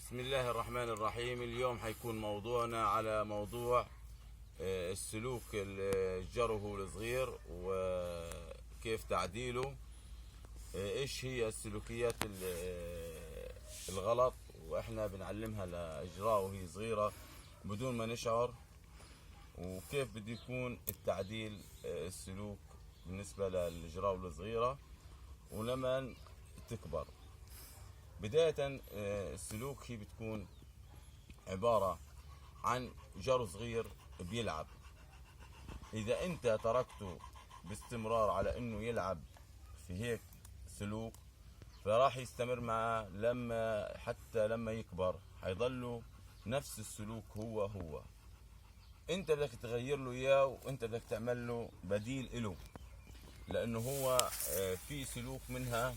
بسم الله الرحمن الرحيم. اليوم حيكون موضوعنا على موضوع السلوك الجرو وهو الصغير وكيف تعديله. ايش هي السلوكيات الغلط واحنا بنعلمها لاجراء وهي صغيرة بدون ما نشعر، وكيف بده يكون التعديل السلوك بالنسبة للاجراء الصغيرة ولما تكبر. بداية السلوك هي بتكون عبارة عن جرو صغير بيلعب. إذا أنت تركته باستمرار على أنه يلعب في هيك سلوك فراح يستمر معه حتى لما يكبر حيضله نفس السلوك هو. أنت بدك تغير له إياه وأنت بدك تعمل له بديل إله، لأنه هو في سلوك منها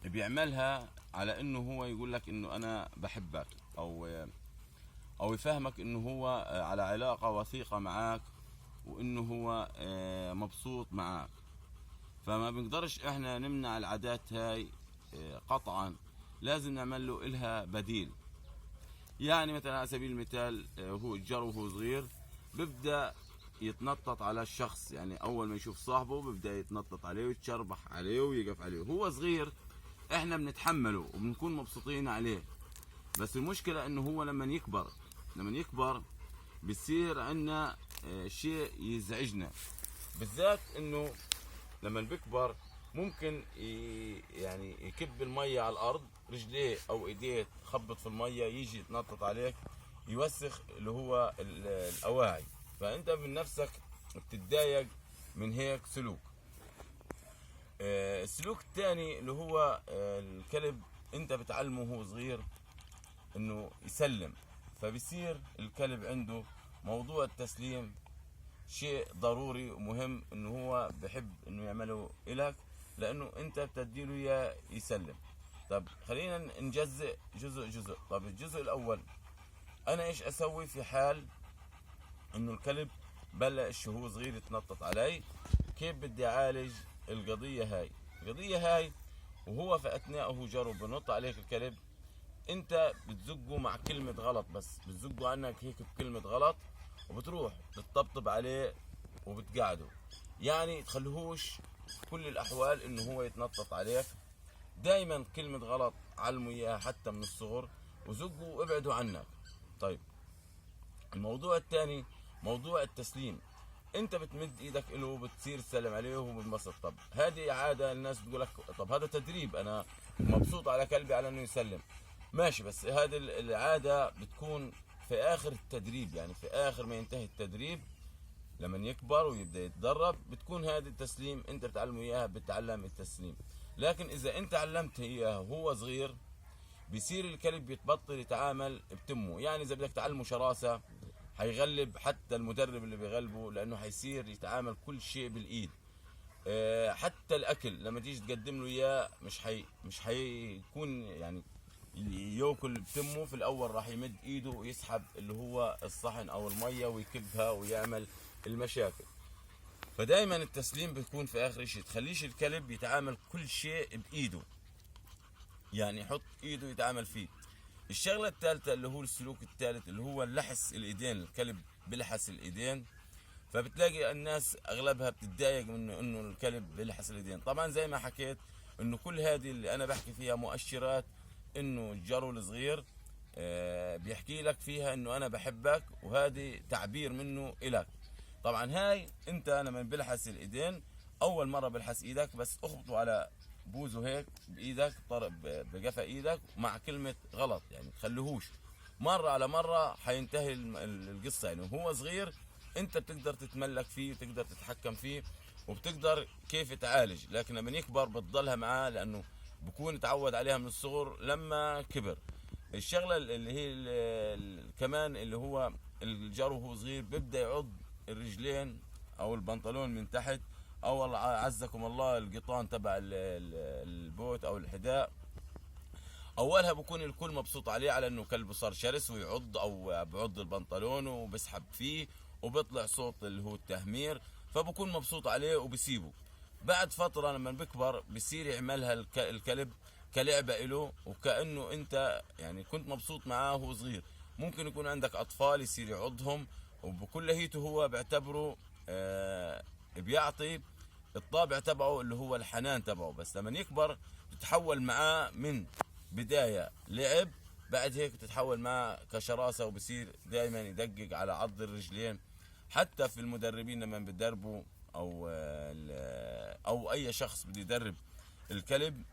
بيعملها على انه هو يقول لك انه انا بحبك او يفهمك انه هو على علاقة وثيقة معك وانه هو مبسوط معك. فما بنقدرش احنا نمنع العادات هاي قطعا، لازم نعمل له إلها بديل. يعني مثلا على سبيل المثال هو الجرو وهو صغير ببدأ يتنطط على الشخص، يعني اول ما يشوف صاحبه ببدأ يتنطط عليه ويتشربح عليه ويقف عليه. هو صغير احنا بنتحمله وبنكون مبسوطين عليه، بس المشكلة انه هو لما يكبر بصير عندنا شيء يزعجنا، بالذات انه لما بيكبر ممكن يعني يكب المية على الارض، رجليه او ايديه تخبط في المية يجي يتنطط عليك يوسخ اللي هو الاواعي. فانت من نفسك بتتضايق من هيك سلوك. السلوك الثاني اللي هو الكلب انت بتعلمه وهو صغير انه يسلم، فبصير الكلب عنده موضوع التسليم شيء ضروري ومهم، انه هو بحب انه يعمله إلك لانه انت بتديله اياه يسلم. طب خلينا نجزء جزء. طب الجزء الاول انا ايش اسوي في حال انه الكلب بلش وهو صغير يتنطط علي؟ كيف بدي اعالج القضية هاي وهو في اثناء جرب بنط عليك الكلب، انت بتزقه مع كلمة غلط، بس بتزقه عنك هيك بكلمة غلط وبتروح بتطبطب عليه وبتقعده، يعني تخليهوش كل الاحوال انه هو يتنطط عليك. دايما كلمة غلط علمه اياها حتى من الصغر وزقه وابعدوا عنك. طيب الموضوع الثاني موضوع التسليم، انت بتمد ايدك له بتصير تسلم عليه وهو بنبسط. طب هذه عاده الناس بتقول لك طب هذا تدريب، انا مبسوط على كلبي على انه يسلم، ماشي، بس هذه العاده بتكون في اخر التدريب، يعني في اخر ما ينتهي التدريب لما يكبر ويبدا يتدرب بتكون هذه التسليم انت بتعلمه اياها، بتعلم التسليم. لكن اذا انت علمته اياها وهو صغير بيصير الكلب بيتبطل يتعامل بتمه. يعني اذا بدك تعلمه شراسه حيغلب حتى المدرب اللي بيغلبه، لانه حيصير يتعامل كل شيء بالايد. حتى الاكل لما تيجي تقدم له اياه مش حيكون يعني ياكل بتمه. في الاول راح يمد ايده ويسحب اللي هو الصحن او الميه ويكبها ويعمل المشاكل. فدائما التسليم بيكون في اخر شيء، تخليش الكلب يتعامل كل شيء بايده، يعني يحط ايده يتعامل فيه. الشغلة الثالثة اللي هو السلوك الثالث اللي هو لحس الايدين، الكلب بلحس الايدين. فبتلاقي الناس اغلبها بتتضايق منه انه الكلب بلحس الايدين. طبعا زي ما حكيت انه كل هذه اللي انا بحكي فيها مؤشرات انه الجرو الصغير بيحكي لك فيها انه انا بحبك، وهذه تعبير منه الك. طبعا هاي انت لما بلحس الايدين اول مرة بلحس ايدك بس اخبطه على بوزه هيك بايدك، بقفا ايدك مع كلمة غلط، يعني تخليهوش مرة على مرة حينتهي القصة. يعني وهو صغير انت بتقدر تتملك فيه وتقدر تتحكم فيه وبتقدر كيف تعالج، لكن لما يكبر بتضلها معاه لانه بكون تعود عليها من الصغر لما كبر. الشغلة اللي هي كمان اللي هو الجرو وهو صغير بيبدأ يعض الرجلين او البنطلون من تحت، او عزكم الله القطان تبع البوت او الحذاء. اولها بكون الكل مبسوط عليه على انه كلبه صار شرس ويعض او بعض البنطلون وبسحب فيه وبيطلع صوت اللي هو التهمير، فبكون مبسوط عليه وبسيبه. بعد فترة لما بيكبر بصير يعملها الكلب كلعبة إله، وكأنه أنت يعني كنت مبسوط معاه وهو صغير. ممكن يكون عندك أطفال يصير يعضهم، وبكليته هو بيعتبره بيعطي الطابع تبعه اللي هو الحنان تبعه. بس لما يكبر تتحول معاه من بداية لعب، بعد هيك تتحول معاه كشراسة، وبصير دائما يدقق على عض الرجلين. حتى في المدربين لما بتدربوا او اي شخص بده يدرب الكلب،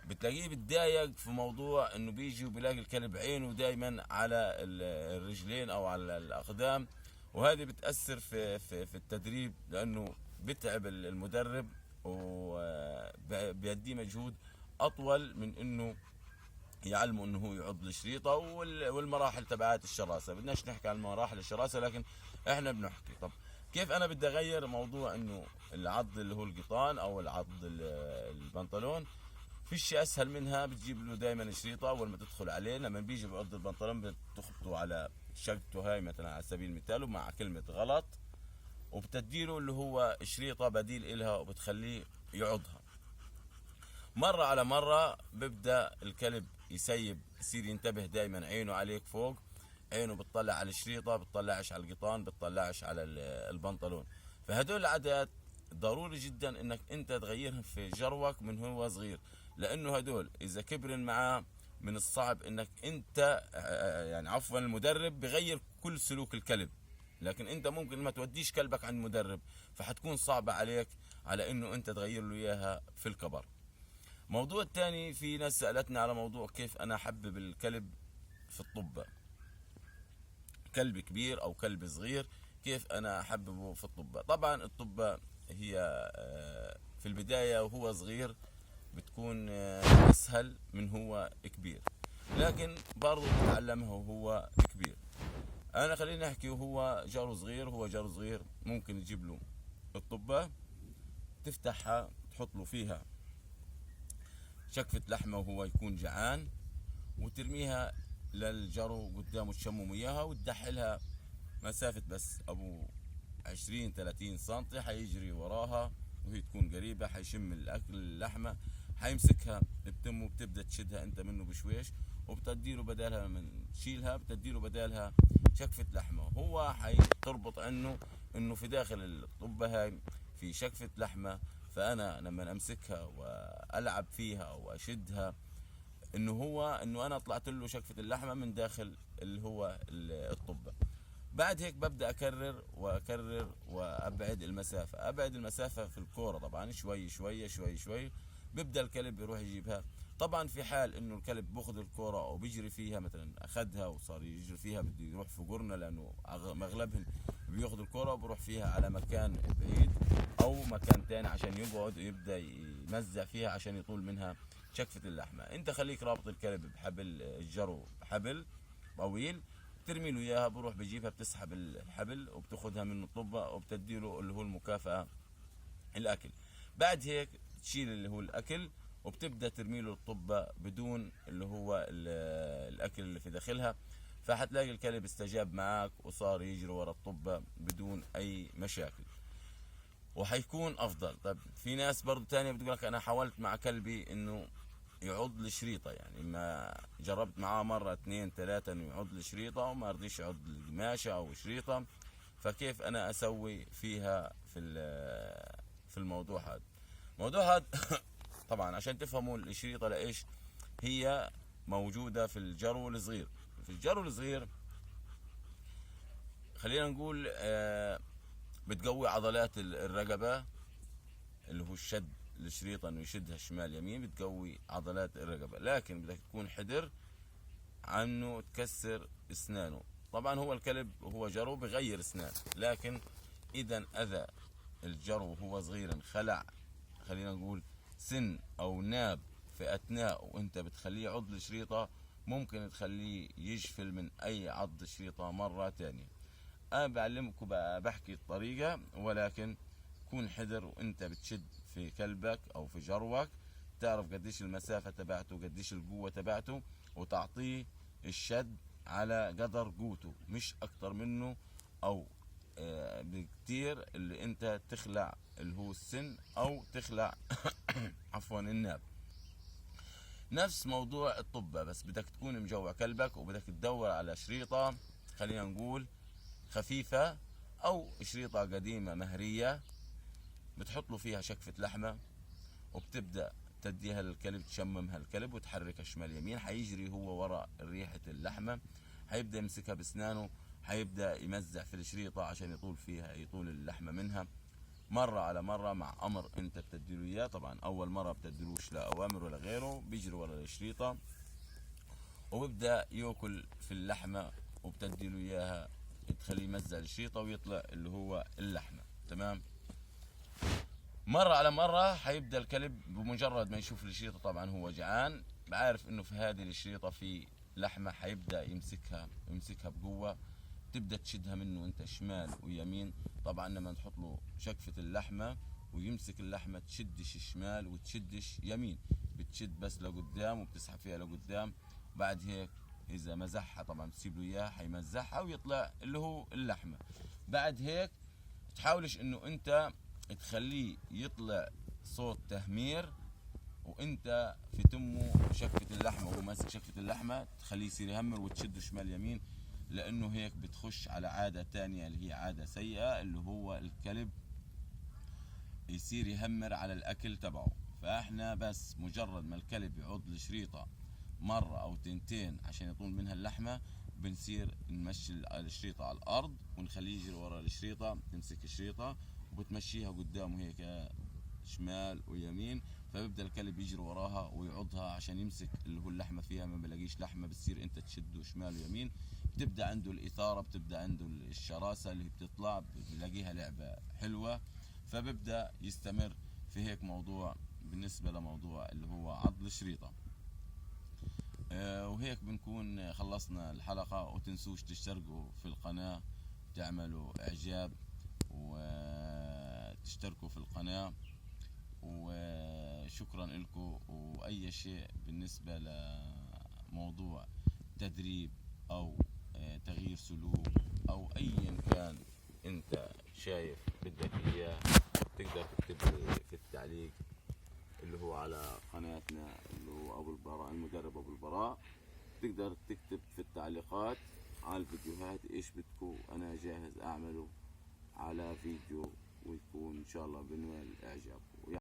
بتلاقيه بتضايق في موضوع انه بيجي وبيلاقي الكلب عينه دائما على الرجلين او على الاقدام، وهذه بتاثر في التدريب، لانه بتعب المدرب وبيديه مجهود اطول من انه يعلمه انه هو يعض الشريطه. والمراحل تبعات الشراسه، بدناش نحكي عن مراحل الشراسه، لكن احنا بنحكي طب كيف انا بدي اغير موضوع انه العض اللي هو القطان او العض البنطلون. في شيء اسهل منها، بتجيب له دائما شريطه. اول ما تدخل عليه لما بيجي بعض البنطلون بتخبطه على شقته هاي مثلا على سبيل المثال، ومع كلمه غلط، وبتديله اللي هو شريطه بديل إلها، وبتخليه يعضها. مرة على مرة ببدأ الكلب يسيب، يصير ينتبه دائما، عينه عليك فوق، عينه بتطلع على الشريطة، بتطلعش على القطان، بتطلعش على البنطلون. فهدول العادات ضروري جدا انك انت تغيرهم في جروك من هو صغير، لانه هدول اذا كبرن معاه من الصعب انك انت يعني عفوا المدرب بغير كل سلوك الكلب، لكن انت ممكن ما توديش كلبك عند مدرب، فحتكون صعبة عليك على انه انت تغير له اياها في الكبر. موضوع الثاني، في ناس سألتني على موضوع كيف أنا أحبب الكلب في الطبة، كلب كبير أو كلب صغير، كيف أنا أحببه في الطبة. طبعا الطبة هي في البداية وهو صغير بتكون أسهل من هو كبير، لكن برضو بتعلمها وهو كبير. أنا خليني أحكي، وهو جاره صغير، هو جاره صغير ممكن تجيب له الطبة، تفتحها، تحط له فيها شكفة لحمة وهو يكون جعان، وترميها للجرو قدامه تشمم اياها، وتدحلها مسافة بس ابو 20-30 سنتي، حيجري وراها وهي تكون قريبة، حيشم الاكل اللحمة، حيمسكها بتمه، بتبدا تشدها انت منه بشويش، وبتديله بدالها، من تشيلها بتديله بدالها شكفة لحمة. هو حيتربط انه في داخل الطبة هاي في شكفة لحمة، فانا لما امسكها والعب فيها واشدها انه انا طلعت له شكفة اللحمة من داخل اللي هو الطبة. بعد هيك ببدأ اكرر واكرر وابعد المسافة، ابعد المسافة في الكورة طبعا شوي شوي شوي شوي، بيبدأ الكلب يروح يجيبها. طبعا في حال انه الكلب باخذ الكرة او بيجري فيها، مثلا اخذها وصار يجري فيها بده يروح في قرنة، لانه اغلبهم بياخذ الكرة وبروح فيها على مكان بعيد او مكان تاني عشان يقعد ويبدا يمزع فيها عشان يطول منها شكفة اللحمة. انت خليك رابط الكلب بحبل الجرو، بحبل طويل، ترمي له اياها، بروح بجيبها، بتسحب الحبل وبتاخذها منه الطبة، وبتديله اللي هو المكافأة الاكل. بعد هيك تشيل اللي هو الاكل، وبتبدا ترمي له الطبة بدون اللي هو الاكل اللي في داخلها، فحتلاقي الكلب استجاب معك وصار يجري ورا الطبة بدون اي مشاكل، وحيكون افضل. طيب في ناس برضو تانية بتقولك انا حاولت مع كلبي انه يعض الشريطة، يعني ما جربت معاه مرة 2-3 انه يعض الشريطة وما رضيش يعض القماشة او شريطة، فكيف انا اسوي فيها في الموضوع هذا. الموضوع هذا طبعا عشان تفهموا الشريطة لايش هي موجودة في الجرو الصغير. في الجرو الصغير خلينا نقول بتقوي عضلات الرقبة، اللي هو الشد الشريطة انه يشدها شمال يمين، بتقوي عضلات الرقبة، لكن بدك تكون حذر عنه تكسر اسنانه. طبعا هو الكلب هو جرو بغير اسنان، لكن اذا اذى الجرو وهو صغير، خلع خلينا نقول سن او ناب في اثناء وانت بتخليه يعض الشريطة، ممكن تخليه يجفل من اي عض شريطة مرة تانية. انا بعلمكم بحكي الطريقة، ولكن كون حذر وانت بتشد في كلبك او في جروك، تعرف قديش المسافة تبعته، قديش القوة تبعته، وتعطيه الشد على قدر قوته مش اكتر منه، او بكتير اللي انت تخلع اللي هو السن او تخلع عفوا الناب. نفس موضوع الطبة، بس بدك تكون مجوع كلبك وبدك تدور على شريطة خلينا نقول خفيفة أو شريطة قديمة مهرية، بتحط له فيها شكفة لحمة وبتبدأ تديها للكلب، تشممها الكلب وتحركها شمال يمين، حيجري هو وراء ريحة اللحمة، حيبدأ يمسكها بسنانه، حيبدأ يمزع في الشريطة عشان يطول فيها، يطول اللحمة منها مرة على مرة مع أمر أنت بتديله إياه. طبعا أول مرة بتديلوش لا أوامر ولا غيره، بيجري ورا الشريطة وببدأ يأكل في اللحمة وبتديله إياها، تخليه يمزع الشريطة ويطلع اللي هو اللحمة. تمام. مرة على مرة حيبدأ الكلب بمجرد ما يشوف الشريطة، طبعا هو جعان، بعرف انه في هذه الشريطة في لحمة، حيبدأ يمسكها بقوة، تبدأ تشدها منه انت شمال ويمين. طبعا لما تحط له شكفة اللحمة ويمسك اللحمة، تشدش شمال وتشدش يمين، بتشد بس لقدام وبتسحب فيها لقدام. بعد هيك اذا مزحها طبعا بتسيب له اياها، حيمزحها ويطلع اللي هو اللحمة. بعد هيك تحاولش انه انت تخليه يطلع صوت تهمير وانت في تمه شكفة اللحمة وهو ماسك شكفة اللحمة، تخليه يصير يهمر وتشده شمال يمين، لانه هيك بتخش على عادة تانية اللي هي عادة سيئة، اللي هو الكلب يصير يهمر على الاكل تبعه. فاحنا بس مجرد ما الكلب يعض الشريطة مرة او تنتين عشان يطول منها اللحمة، بنصير نمشي الشريطة على الارض ونخليه يجري ورا الشريطة، تمسك الشريطة وبتمشيها قدامه هيك شمال ويمين، فبيبدا الكلب يجري وراها ويعضها عشان يمسك اللي هو اللحمه فيها، ما بلاقيش لحمه، بتصير انت تشده شمال ويمين، بتبدا عنده الاثاره، بتبدا عنده الشراسه اللي بتطلع، بلاقيها لعبه حلوه، فببدا يستمر في هيك موضوع بالنسبه لموضوع اللي هو عض الشريطه. وهيك بنكون خلصنا الحلقه، وتنسوش تشتركوا في القناه، تعملوا اعجاب وتشتركوا في القناة، وشكرا لكم. وأي شيء بالنسبة لموضوع تدريب أو تغيير سلوك أو أيا كان أنت شايف بدك إياه، تقدر تكتب لي في التعليق اللي هو على قناتنا اللي هو أبو البراء، المدرب أبو البراء. تقدر تكتب في التعليقات على الفيديوهات إيش بدكم، أنا جاهز أعمله على فيديو ويكون إن شاء الله بنوال إعجابكم.